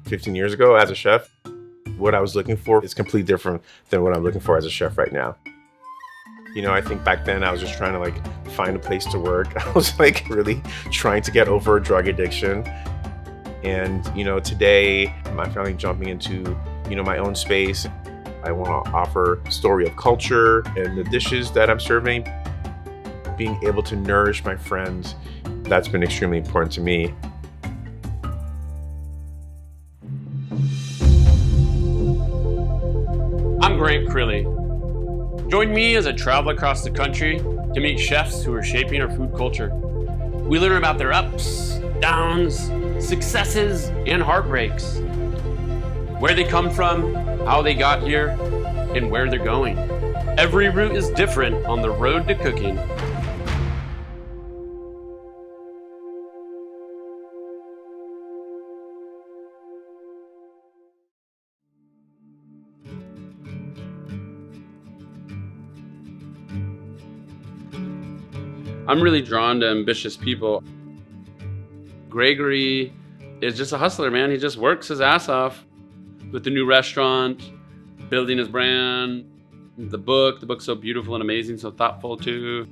15 years ago as a chef, what I was looking for is completely different than what I'm looking for as a chef right now. You know, I think back then I was just trying to like find a place to work. I was like really trying to get over drug addiction. And, you know, today I'm finally jumping into, you know, my own space. I want to offer a story of culture and the dishes that I'm serving. Being able to nourish my friends, that's been extremely important to me. I'm Grant Crilly. Join me as I travel across the country to meet chefs who are shaping our food culture. We learn about their ups, downs, successes, and heartbreaks. Where they come from, how they got here, and where they're going. Every route is different on the road to cooking. I'm really drawn to ambitious people. Gregory is just a hustler, man. He just works his ass off with the new restaurant, building his brand, the book's so beautiful and amazing, so thoughtful too.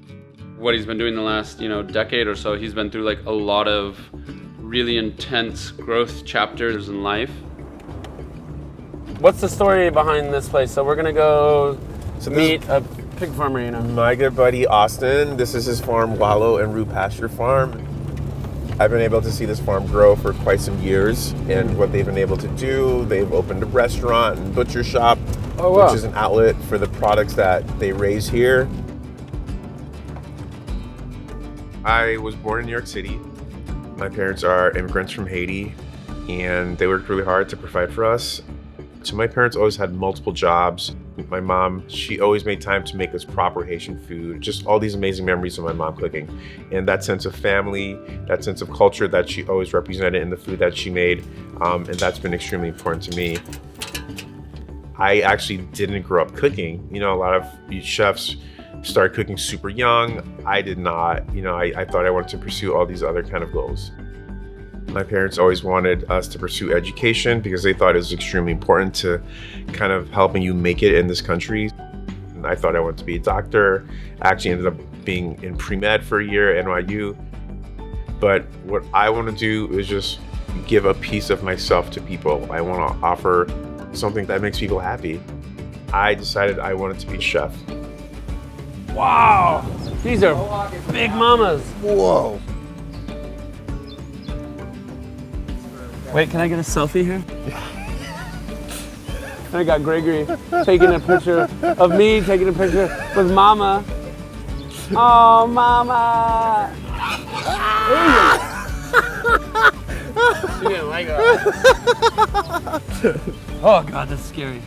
What he's been doing the last, decade or so, he's been through like a lot of really intense growth chapters in life. What's the story behind this place? So we're gonna go meet a pig farmer, My good buddy Austin, this is his farm, Wallow and Rue Pasture Farm. I've been able to see this farm grow for quite some years, and what they've been able to do, they've opened a restaurant and butcher shop, which is an outlet for the products that they raise here. I was born in New York City. My parents are immigrants from Haiti, and they worked really hard to provide for us. So my parents always had multiple jobs. My mom, she always made time to make us proper Haitian food. Just all these amazing memories of my mom cooking. And that sense of family, that sense of culture that she always represented in the food that she made. And that's been extremely important to me. I actually didn't grow up cooking. You know, a lot of chefs start cooking super young. I did not. I thought I wanted to pursue all these other kind of goals. My parents always wanted us to pursue education because they thought it was extremely important to kind of helping you make it in this country. And I thought I wanted to be a doctor. I actually ended up being in pre-med for a year at NYU. But what I want to do is just give a piece of myself to people. I want to offer something that makes people happy. I decided I wanted to be a chef. Wow, these are big mamas. Whoa. Wait, can I get a selfie here? I got Gregory taking a picture of me, taking a picture with Mama. Oh, Mama! She didn't like that. Oh God, that's scary.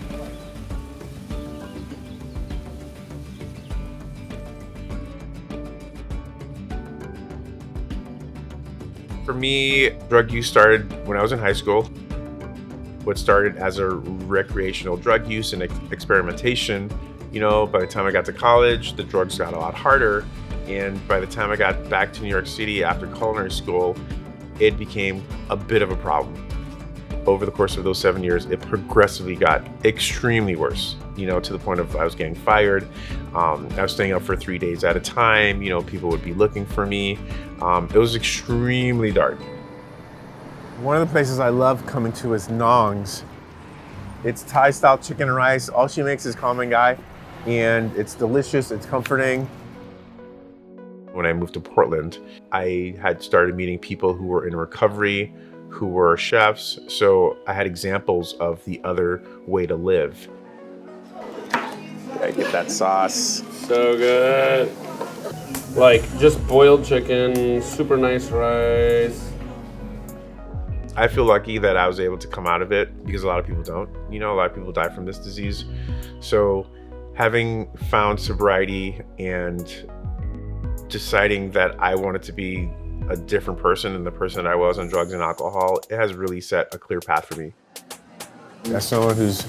For me, drug use started when I was in high school. What started as a recreational drug use and experimentation, by the time I got to college, the drugs got a lot harder. And by the time I got back to New York City after culinary school, it became a bit of a problem. Over the course of those 7 years, it progressively got extremely worse, to the point of I was getting fired. I was staying up for 3 days at a time. People would be looking for me. It was extremely dark. One of the places I love coming to is Nong's. It's Thai-style chicken and rice. All she makes is common gai, and it's delicious, it's comforting. When I moved to Portland, I had started meeting people who were in recovery, who were chefs, so I had examples of the other way to live. I get that sauce. So good. Like just boiled chicken, super nice rice. I feel lucky that I was able to come out of it because a lot of people don't. A lot of people die from this disease. So having found sobriety and deciding that I wanted to be a different person than the person that I was on drugs and alcohol, it has really set a clear path for me. As someone who's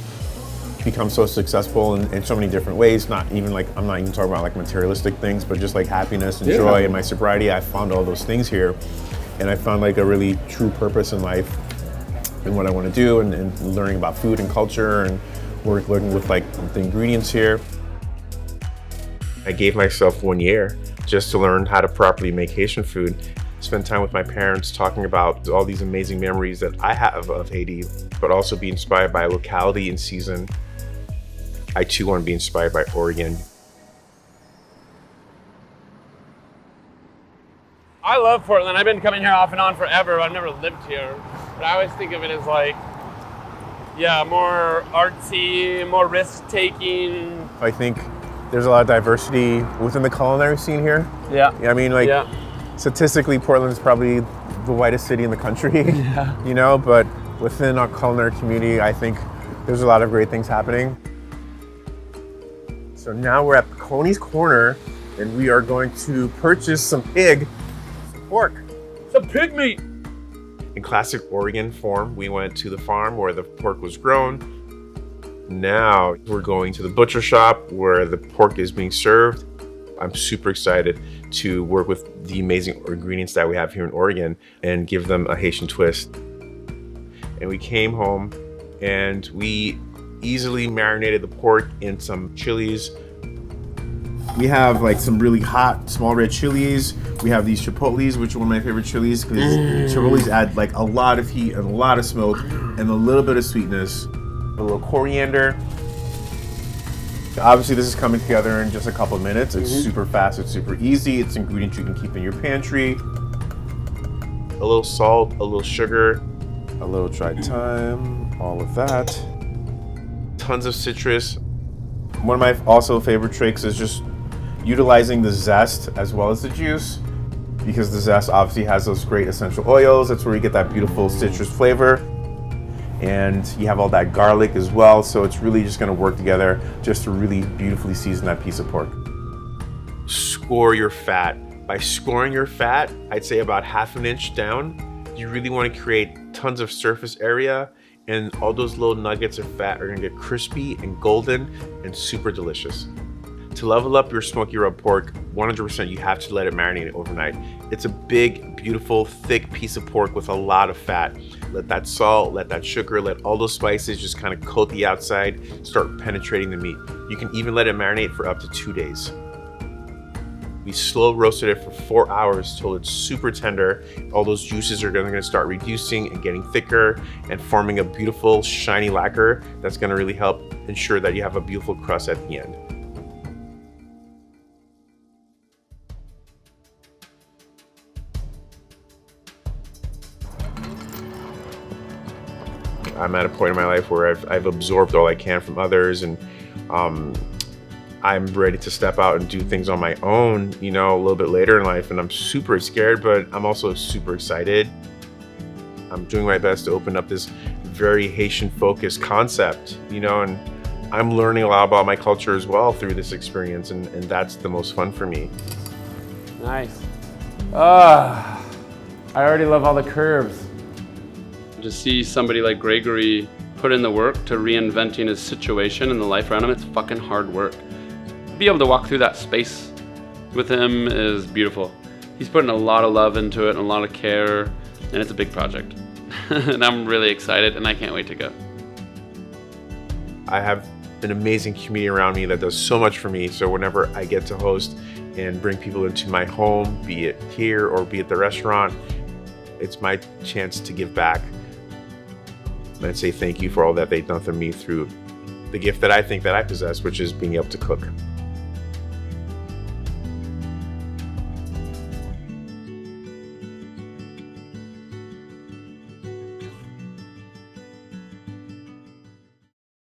become so successful in so many different ways, I'm not even talking about like materialistic things, but just like happiness and joy and my sobriety, I found all those things here. And I found like a really true purpose in life. and what I want to do, and learning about food and culture, and working with like the ingredients here. I gave myself 1 year just to learn how to properly make Haitian food. Spend time with my parents talking about all these amazing memories that I have of Haiti, but also be inspired by locality and season. I too want to be inspired by Oregon. I love Portland. I've been coming here off and on forever. I've never lived here. But I always think of it as like, yeah, more artsy, more risk-taking. I think there's a lot of diversity within the culinary scene here. Yeah. I mean, like, statistically, Portland is probably the whitest city in the country, you know, but within our culinary community, I think there's a lot of great things happening. So now we're at Coney's Corner, and we are going to purchase some pork. Some pig meat. In classic Oregon form, we went to the farm where the pork was grown. Now we're going to the butcher shop where the pork is being served. I'm super excited to work with the amazing ingredients that we have here in Oregon and give them a Haitian twist. And we came home and we easily marinated the pork in some chilies. We have like some really hot small red chilies. We have these chipotles, which are one of my favorite chilies because chipotles add like a lot of heat and a lot of smoke and a little bit of sweetness. A little coriander. Obviously this is coming together in just a couple of minutes. It's super fast, it's super easy. It's ingredients you can keep in your pantry. A little salt, a little sugar, a little dried thyme, all of that. Tons of citrus. One of my also favorite tricks is just utilizing the zest as well as the juice, because the zest obviously has those great essential oils. That's where you get that beautiful citrus flavor. And you have all that garlic as well, so it's really just gonna work together just to really beautifully season that piece of pork. Score your fat. By scoring your fat, I'd say about 1/2 inch down. You really wanna create tons of surface area, and all those little nuggets of fat are gonna get crispy and golden and super delicious. To level up your smoky rub pork, 100% you have to let it marinate overnight. It's a big, beautiful, thick piece of pork with a lot of fat. Let that salt, let that sugar, let all those spices just kind of coat the outside, start penetrating the meat. You can even let it marinate for up to 2 days. We slow roasted it for 4 hours till it's super tender. All those juices are gonna start reducing and getting thicker and forming a beautiful, shiny lacquer that's gonna really help ensure that you have a beautiful crust at the end. I'm at a point in my life where I've absorbed all I can from others, and I'm ready to step out and do things on my own, you know, a little bit later in life. And I'm super scared, but I'm also super excited. I'm doing my best to open up this very Haitian focused concept, you know, and I'm learning a lot about my culture as well through this experience, and that's the most fun for me. Nice. I already love all the curves. To see somebody like Gregory put in the work to reinventing his situation and the life around him, it's fucking hard work. Be able to walk through that space with him is beautiful. He's putting a lot of love into it and a lot of care, and it's a big project. And I'm really excited, and I can't wait to go. I have an amazing community around me that does so much for me, so whenever I get to host and bring people into my home, be it here or be it the restaurant, it's my chance to give back and say thank you for all that they've done for me through the gift that I think that I possess, which is being able to cook.